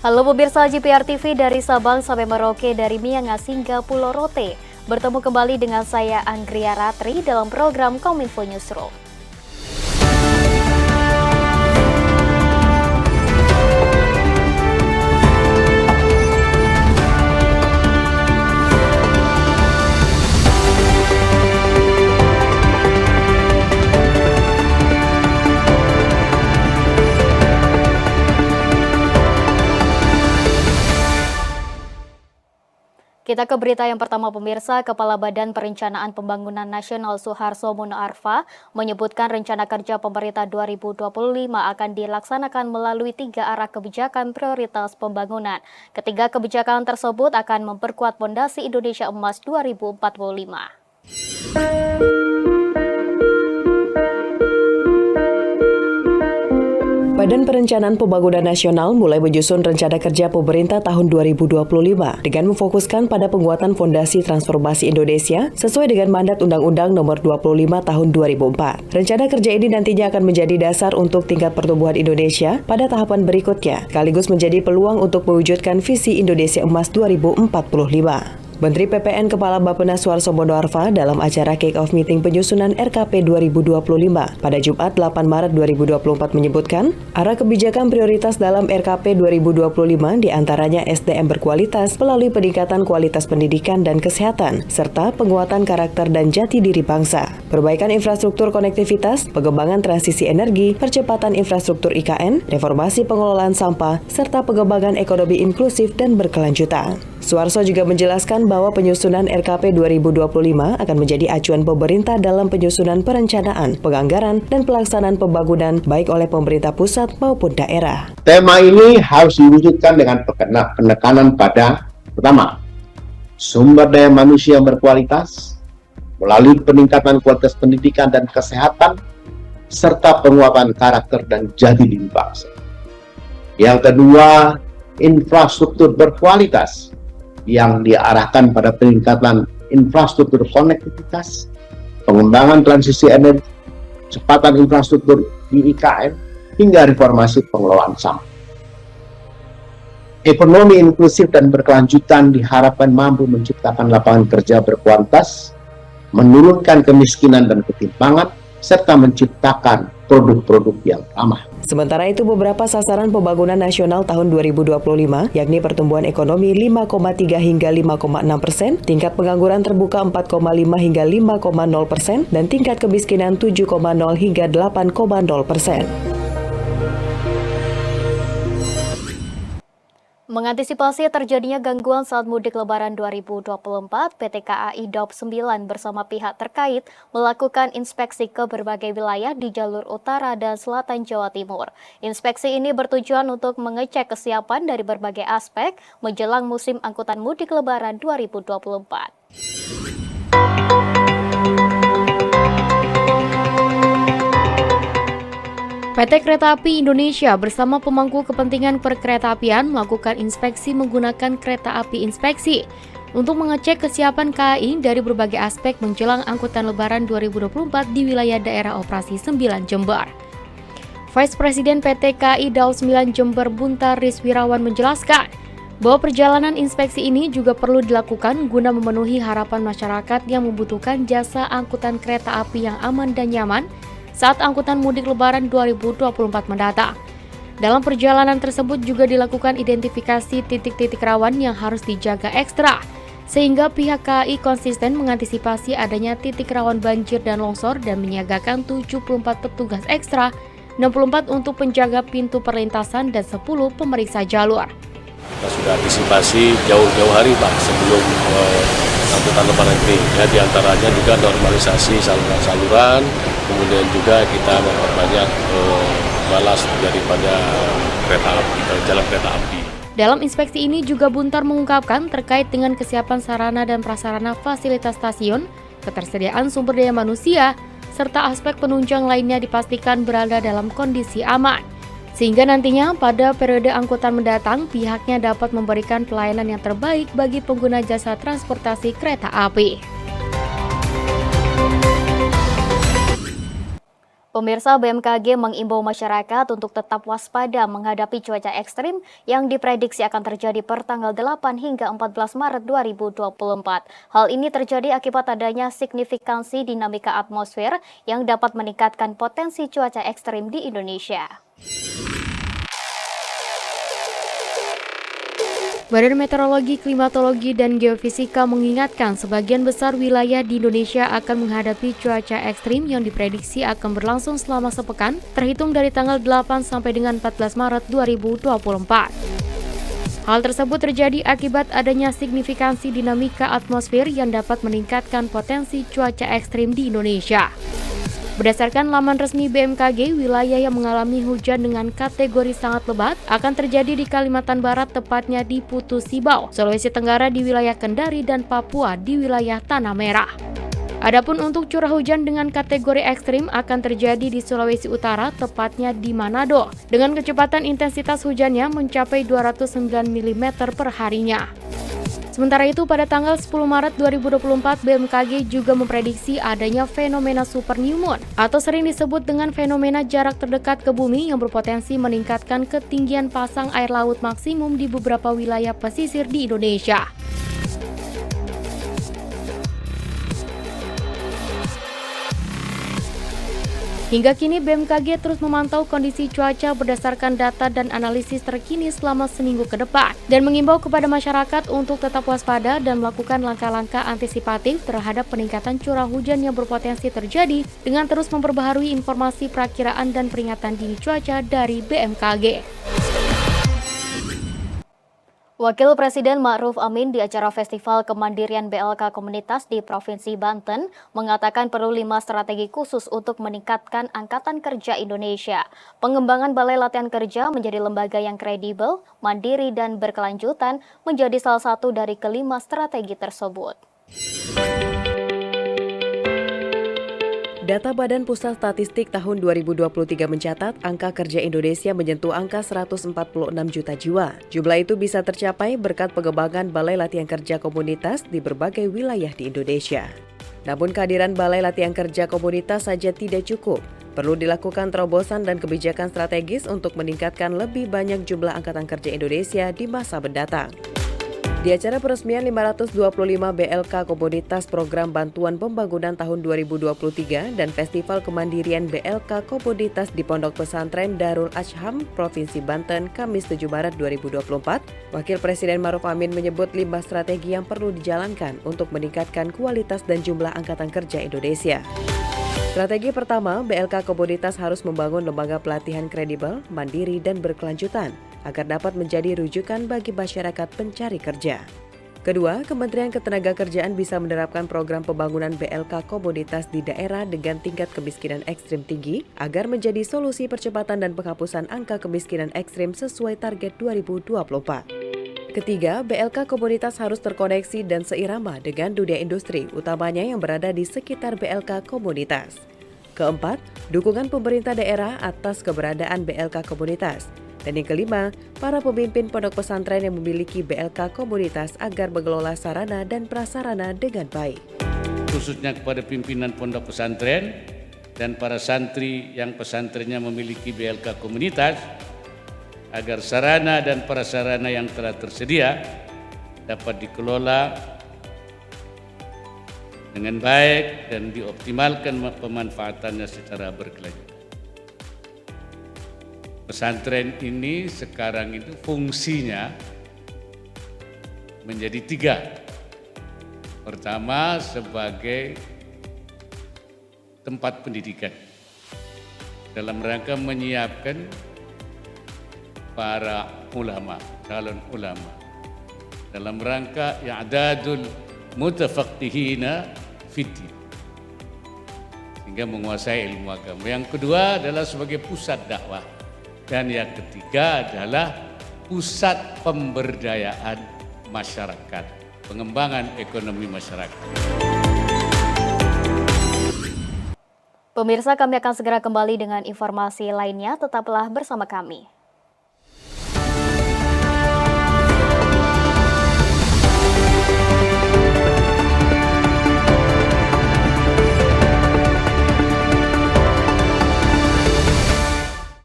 Halo pemirsa JPR TV dari Sabang sampai Merauke, dari Miangas hingga Pulau Rote. Bertemu kembali dengan saya Anggria Ratri dalam program Kominfo Newsroom. Kita ke berita yang pertama pemirsa. Kepala Badan Perencanaan Pembangunan Nasional Suharso Mono Arfa menyebutkan rencana kerja pemerintah 2025 akan dilaksanakan melalui 3 arah kebijakan prioritas pembangunan. Ketiga kebijakan tersebut akan memperkuat fondasi Indonesia Emas 2045. Badan Perencanaan Pembangunan Nasional mulai menyusun rencana kerja pemerintah tahun 2025 dengan memfokuskan pada penguatan fondasi transformasi Indonesia sesuai dengan mandat Undang-Undang Nomor 25 Tahun 2004. Rencana kerja ini nantinya akan menjadi dasar untuk tingkat pertumbuhan Indonesia pada tahapan berikutnya, sekaligus menjadi peluang untuk mewujudkan visi Indonesia Emas 2045. Menteri PPN Kepala Bappenas Suharso Mono Arfa dalam acara kick-off meeting penyusunan RKP 2025 pada Jumat 8 Maret 2024 menyebutkan, arah kebijakan prioritas dalam RKP 2025 diantaranya SDM berkualitas melalui peningkatan kualitas pendidikan dan kesehatan, serta penguatan karakter dan jati diri bangsa, perbaikan infrastruktur konektivitas, pengembangan transisi energi, percepatan infrastruktur IKN, reformasi pengelolaan sampah, serta pengembangan ekonomi inklusif dan berkelanjutan. Suharso juga menjelaskan bahwa penyusunan RKP 2025 akan menjadi acuan pemerintah dalam penyusunan perencanaan, penganggaran, dan pelaksanaan pembangunan baik oleh pemerintah pusat maupun daerah. Tema ini harus diwujudkan dengan penekanan pada, pertama, sumber daya manusia yang berkualitas, melalui peningkatan kualitas pendidikan dan kesehatan, serta penguatan karakter dan jati diri bangsa. Yang kedua, infrastruktur berkualitas, yang diarahkan pada peningkatan infrastruktur konektivitas, pengembangan transisi energi, kecepatan infrastruktur di IKN, hingga reformasi pengelolaan sampah. Ekonomi inklusif dan berkelanjutan diharapkan mampu menciptakan lapangan kerja berkualitas, menurunkan kemiskinan dan ketimpangan, serta menciptakan produk-produk yang ramah. Sementara itu, beberapa sasaran pembangunan nasional tahun 2025, yakni pertumbuhan ekonomi 5,3 hingga 5,6%, tingkat pengangguran terbuka 4,5 hingga 5,0%, dan tingkat kemiskinan 7,0 hingga 8,0%. Mengantisipasi terjadinya gangguan saat mudik Lebaran 2024, PT KAI Daup 9 bersama pihak terkait melakukan inspeksi ke berbagai wilayah di jalur utara dan selatan Jawa Timur. Inspeksi ini bertujuan untuk mengecek kesiapan dari berbagai aspek menjelang musim angkutan mudik Lebaran 2024. PT Kereta Api Indonesia bersama pemangku kepentingan perkeretaapian melakukan inspeksi menggunakan kereta api inspeksi untuk mengecek kesiapan KAI dari berbagai aspek menjelang angkutan Lebaran 2024 di wilayah daerah operasi 9 Jember. Vice Presiden PT KAI Daup 9 Jember Buntar Riswirawan menjelaskan bahwa perjalanan inspeksi ini juga perlu dilakukan guna memenuhi harapan masyarakat yang membutuhkan jasa angkutan kereta api yang aman dan nyaman saat angkutan mudik Lebaran 2024 mendatang. Dalam perjalanan tersebut juga dilakukan identifikasi titik-titik rawan yang harus dijaga ekstra, sehingga pihak KAI konsisten mengantisipasi adanya titik rawan banjir dan longsor dan menyiagakan 74 petugas ekstra, 64 untuk penjaga pintu perlintasan dan 10 pemeriksa jalur. Kita sudah antisipasi jauh-jauh hari Pak sebelum angkutan Lebaran ini, ya, diantaranya juga normalisasi saluran, kemudian juga kita memperbanyak balas daripada kereta api, jalan kereta api. Dalam inspeksi ini juga Buntar mengungkapkan terkait dengan kesiapan sarana dan prasarana fasilitas stasiun, ketersediaan sumber daya manusia, serta aspek penunjang lainnya dipastikan berada dalam kondisi aman. Sehingga nantinya pada periode angkutan mendatang pihaknya dapat memberikan pelayanan yang terbaik bagi pengguna jasa transportasi kereta api. Pemirsa, BMKG mengimbau masyarakat untuk tetap waspada menghadapi cuaca ekstrim yang diprediksi akan terjadi per tanggal 8 hingga 14 Maret 2024. Hal ini terjadi akibat adanya signifikansi dinamika atmosfer yang dapat meningkatkan potensi cuaca ekstrim di Indonesia. Badan Meteorologi, Klimatologi, dan Geofisika mengingatkan sebagian besar wilayah di Indonesia akan menghadapi cuaca ekstrim yang diprediksi akan berlangsung selama sepekan, terhitung dari tanggal 8 sampai dengan 14 Maret 2024. Hal tersebut terjadi akibat adanya signifikansi dinamika atmosfer yang dapat meningkatkan potensi cuaca ekstrim di Indonesia. Berdasarkan laman resmi BMKG, wilayah yang mengalami hujan dengan kategori sangat lebat akan terjadi di Kalimantan Barat, tepatnya di Putu Sibau, Sulawesi Tenggara di wilayah Kendari, dan Papua di wilayah Tanah Merah. Adapun untuk curah hujan dengan kategori ekstrim akan terjadi di Sulawesi Utara, tepatnya di Manado, dengan kecepatan intensitas hujannya mencapai 209 mm per harinya. Sementara itu, pada tanggal 10 Maret 2024, BMKG juga memprediksi adanya fenomena super new moon, atau sering disebut dengan fenomena jarak terdekat ke bumi yang berpotensi meningkatkan ketinggian pasang air laut maksimum di beberapa wilayah pesisir di Indonesia. Hingga kini BMKG terus memantau kondisi cuaca berdasarkan data dan analisis terkini selama seminggu ke depan dan mengimbau kepada masyarakat untuk tetap waspada dan melakukan langkah-langkah antisipatif terhadap peningkatan curah hujan yang berpotensi terjadi dengan terus memperbaharui informasi perakiraan dan peringatan dini cuaca dari BMKG. Wakil Presiden Ma'ruf Amin di acara Festival Kemandirian BLK Komunitas di Provinsi Banten mengatakan perlu 5 strategi khusus untuk meningkatkan angkatan kerja Indonesia. Pengembangan Balai Latihan Kerja menjadi lembaga yang kredibel, mandiri, dan berkelanjutan menjadi salah satu dari kelima strategi tersebut. Data Badan Pusat Statistik tahun 2023 mencatat angka kerja Indonesia menyentuh angka 146 juta jiwa. Jumlah itu bisa tercapai berkat pengembangan Balai Latihan Kerja Komunitas di berbagai wilayah di Indonesia. Namun kehadiran Balai Latihan Kerja Komunitas saja tidak cukup. Perlu dilakukan terobosan dan kebijakan strategis untuk meningkatkan lebih banyak jumlah angkatan kerja Indonesia di masa mendatang. Di acara peresmian 525 BLK Komunitas Program Bantuan Pembangunan tahun 2023 dan Festival Kemandirian BLK Komunitas di Pondok Pesantren Darul Asham, Provinsi Banten, Kamis 7 Maret 2024, Wakil Presiden Ma'ruf Amin menyebut 5 strategi yang perlu dijalankan untuk meningkatkan kualitas dan jumlah angkatan kerja Indonesia. Strategi pertama, BLK Komunitas harus membangun lembaga pelatihan kredibel, mandiri, dan berkelanjutan agar dapat menjadi rujukan bagi masyarakat pencari kerja. Kedua, Kementerian Ketenagakerjaan bisa menerapkan program pembangunan BLK Komunitas di daerah dengan tingkat kemiskinan ekstrim tinggi agar menjadi solusi percepatan dan penghapusan angka kemiskinan ekstrim sesuai target 2024. Ketiga, BLK Komunitas harus terkoneksi dan seirama dengan dunia industri, utamanya yang berada di sekitar BLK Komunitas. Keempat, dukungan pemerintah daerah atas keberadaan BLK Komunitas. Dan yang kelima, para pemimpin pondok pesantren yang memiliki BLK Komunitas agar mengelola sarana dan prasarana dengan baik. Khususnya kepada pimpinan pondok pesantren dan para santri yang pesantrennya memiliki BLK Komunitas, agar sarana dan prasarana yang telah tersedia dapat dikelola dengan baik dan dioptimalkan pemanfaatannya secara berkelanjutan. Pesantren ini sekarang itu fungsinya menjadi 3. Pertama, sebagai tempat pendidikan dalam rangka menyiapkan para ulama, calon ulama, dalam rangka i'dadul mutafaqqihina fiddin, sehingga menguasai ilmu agama. Yang kedua adalah sebagai pusat dakwah. Dan yang ketiga adalah pusat pemberdayaan masyarakat, pengembangan ekonomi masyarakat. Pemirsa, kami akan segera kembali dengan informasi lainnya. Tetaplah bersama kami.